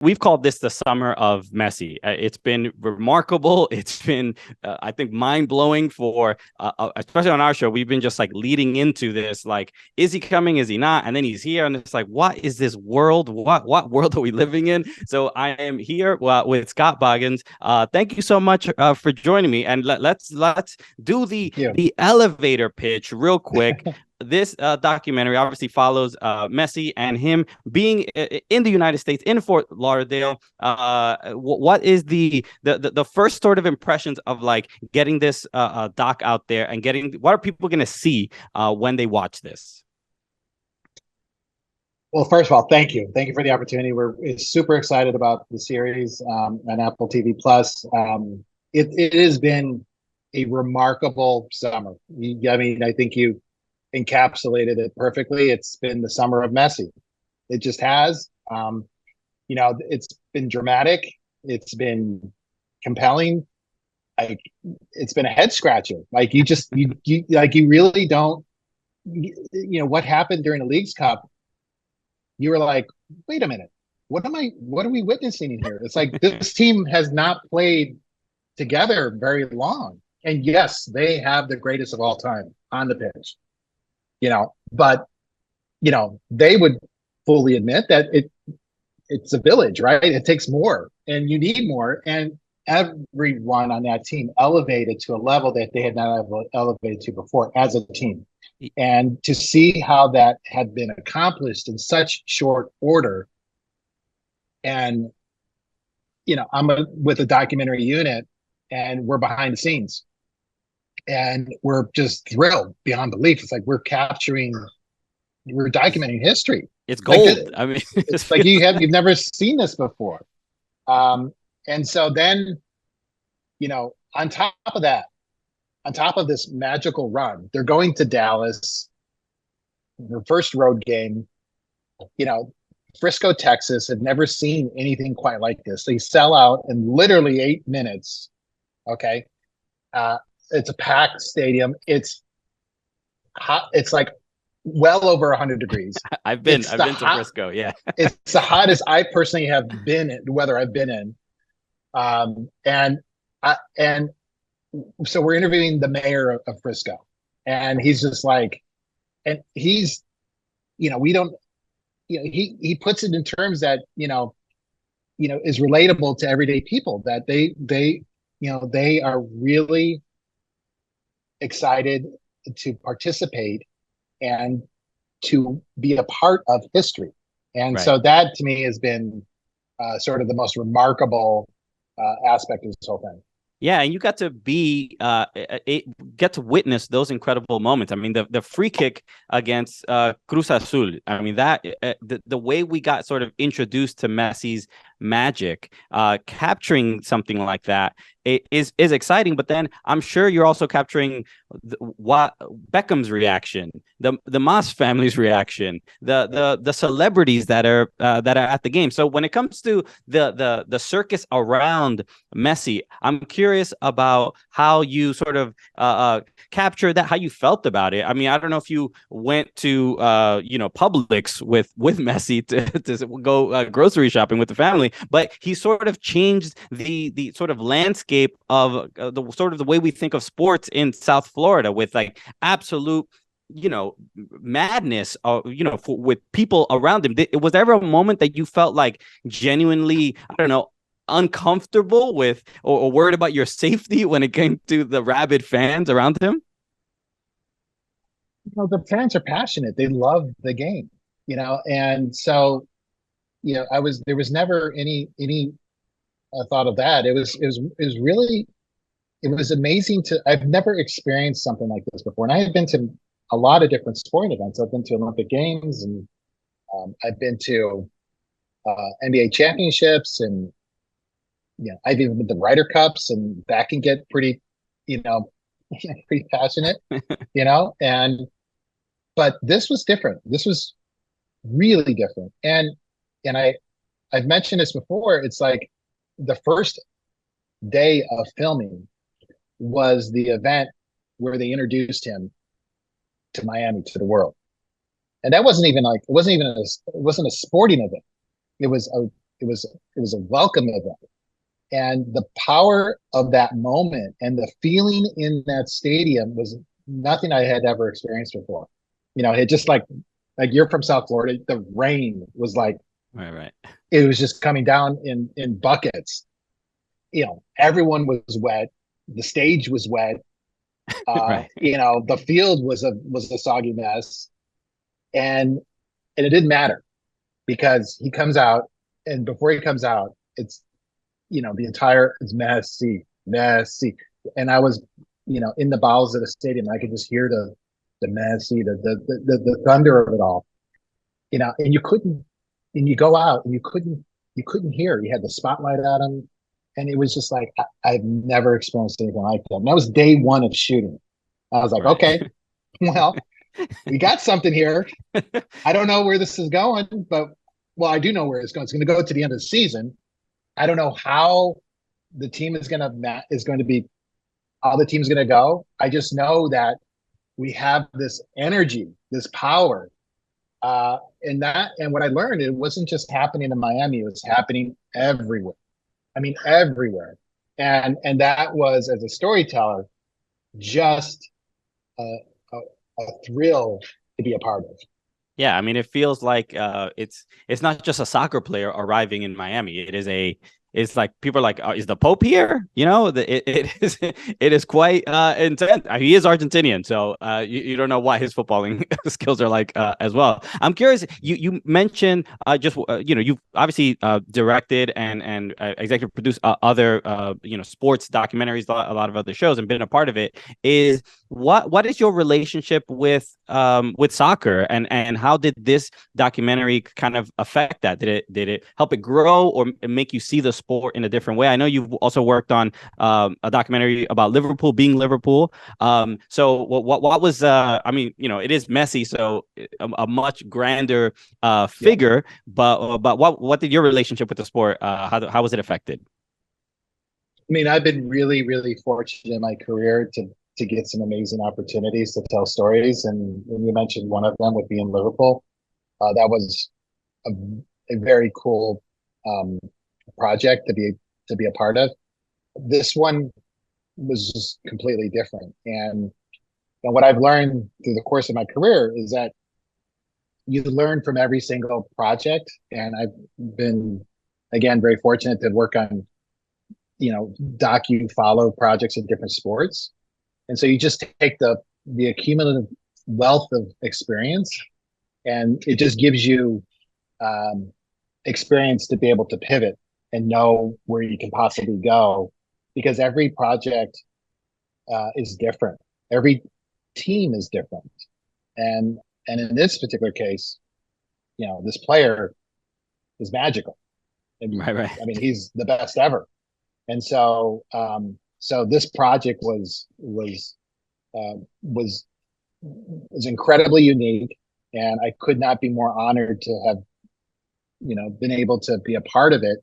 we've called this the summer of Messi. It's been remarkable. It's been, I think, mind blowing for, especially on our show. We've been just like leading into this, like, is he coming? Is he not? And then he's here, and it's like, what is this world? What world are we living in? So I am here with Scott Boggins. Thank you so much for joining me, and let's do the elevator pitch real quick. This documentary obviously follows Messi and him being in the United States, in Fort Lauderdale. What is the first sort of impressions of like getting this doc out there, and getting, what are people going to see when they watch this? Well, first of all, thank you. Thank you for the opportunity. We're super excited about the series on Apple TV Plus. It has been a remarkable summer. I mean, I think you encapsulated it perfectly. It's been the summer of Messi. It just has. It's been dramatic. It's been compelling. Like, it's been a head scratcher. Like, you really don't. What happened during the Leagues Cup? You were like, wait a minute. What are we witnessing in here? It's like this team has not played together very long. And yes, they have the greatest of all time on the pitch. But they would fully admit that it's a village, right? It takes more, and you need more. And everyone on that team elevated to a level that they had not elevated to before as a team. And to see how that had been accomplished in such short order. And, I'm with a documentary unit, and we're behind the scenes. And we're just thrilled beyond belief. It's like we're documenting history. It's gold. Like, I mean, it's like you've never seen this before. And so then, on top of that, on top of this magical run, they're going to Dallas, their first road game. Frisco, Texas had never seen anything quite like this. They sell out in literally 8 minutes. Okay. It's a packed stadium. It's hot. It's like well over 100 degrees. I've been to Frisco. Yeah. It's the hottest I personally have been in, weather I've been in. And so we're interviewing the mayor of Frisco, and he's just like, and he's, we don't, he puts it in terms that, is relatable to everyday people, that they are really excited to participate and to be a part of history. And right. So that to me has been sort of the most remarkable aspect of this whole thing. Yeah, and you got to get to witness those incredible moments. I mean, the free kick against Cruz Azul. I mean, that the way we got sort of introduced to Messi's magic, capturing something like that is exciting. But then I'm sure you're also capturing what Beckham's reaction, the Mas family's reaction, the celebrities that are at the game. So when it comes to the circus around Messi, I'm curious about how you sort of captured that, how you felt about it. I mean, I don't know if you went to Publix with Messi to go grocery shopping with the family, but he sort of changed the sort of landscape of the way we think of sports in South Florida, with like absolute madness, with people around him. Was there ever a moment that you felt like genuinely, I don't know, uncomfortable with or worried about your safety when it came to the rabid fans around him? The fans are passionate. They love the game, and so, there was never any thought of that. It was really, it was amazing I've never experienced something like this before. And I have been to a lot of different sporting events. I've been to Olympic Games, and I've been to NBA championships, and I've even been to Ryder Cups, and that can get pretty, pretty passionate, but this was different. This was really different. And I've mentioned this before. It's like the first day of filming was the event where they introduced him to Miami, to the world. And that wasn't even a sporting event. It was it was a welcome event. And the power of that moment and the feeling in that stadium was nothing I had ever experienced before. It just like you're from South Florida, the rain was like, Right. it was just coming down in buckets. Everyone was wet. The stage was wet. Right. The field was a soggy mess, and it didn't matter because he comes out, and before he comes out, it's the entire it's messy, and I was in the bowels of the stadium. I could just hear the messy, the thunder of it all, and you couldn't, and you go out and you couldn't hear. You had the spotlight at him, and it was just like I've never experienced anything like that. And that was day one of shooting. I was like, Right. okay, well, we got something here. I don't know where this is going, but well, I do know where it's going. It's going to go to the end of the season. I don't know how the team is going to be, how the team's going to go. I just know that we have this energy, this power, and what I learned, it wasn't just happening in Miami; it was happening everywhere. I mean, everywhere, and that was, as a storyteller, just a, a, a thrill to be a part of. Yeah, I mean, it feels like it's not just a soccer player arriving in Miami. It's like people are like, is the Pope here? It is quite intense. He is Argentinian, so you don't know what his footballing skills are like as well. I'm curious. You mentioned you've obviously directed and executive produced other sports documentaries, a lot of other shows, and been a part of it. What is your relationship with soccer, and how did this documentary kind of affect that? Did it help it grow or make you see the sport in a different way? I know you've also worked on a documentary about Liverpool being Liverpool. So what was I mean, it is Messi, so a much grander figure. Yeah. But what did your relationship with the sport? How was it affected? I mean, I've been really, really fortunate in my career to get some amazing opportunities to tell stories, and you mentioned one of them would be in Liverpool. That was a, a very cool project to be a part of. This one was just completely different, and what I've learned through the course of my career is that you learn from every single project, and I've been, again, very fortunate to work on follow projects in different sports, and so you just take the accumulative wealth of experience, and it just gives you experience to be able to pivot and know where you can possibly go, because every project is different. Every team is different, and in this particular case, this player is magical. And, Right. I mean, he's the best ever, and so this project uh, was incredibly unique, and I could not be more honored to have been able to be a part of it.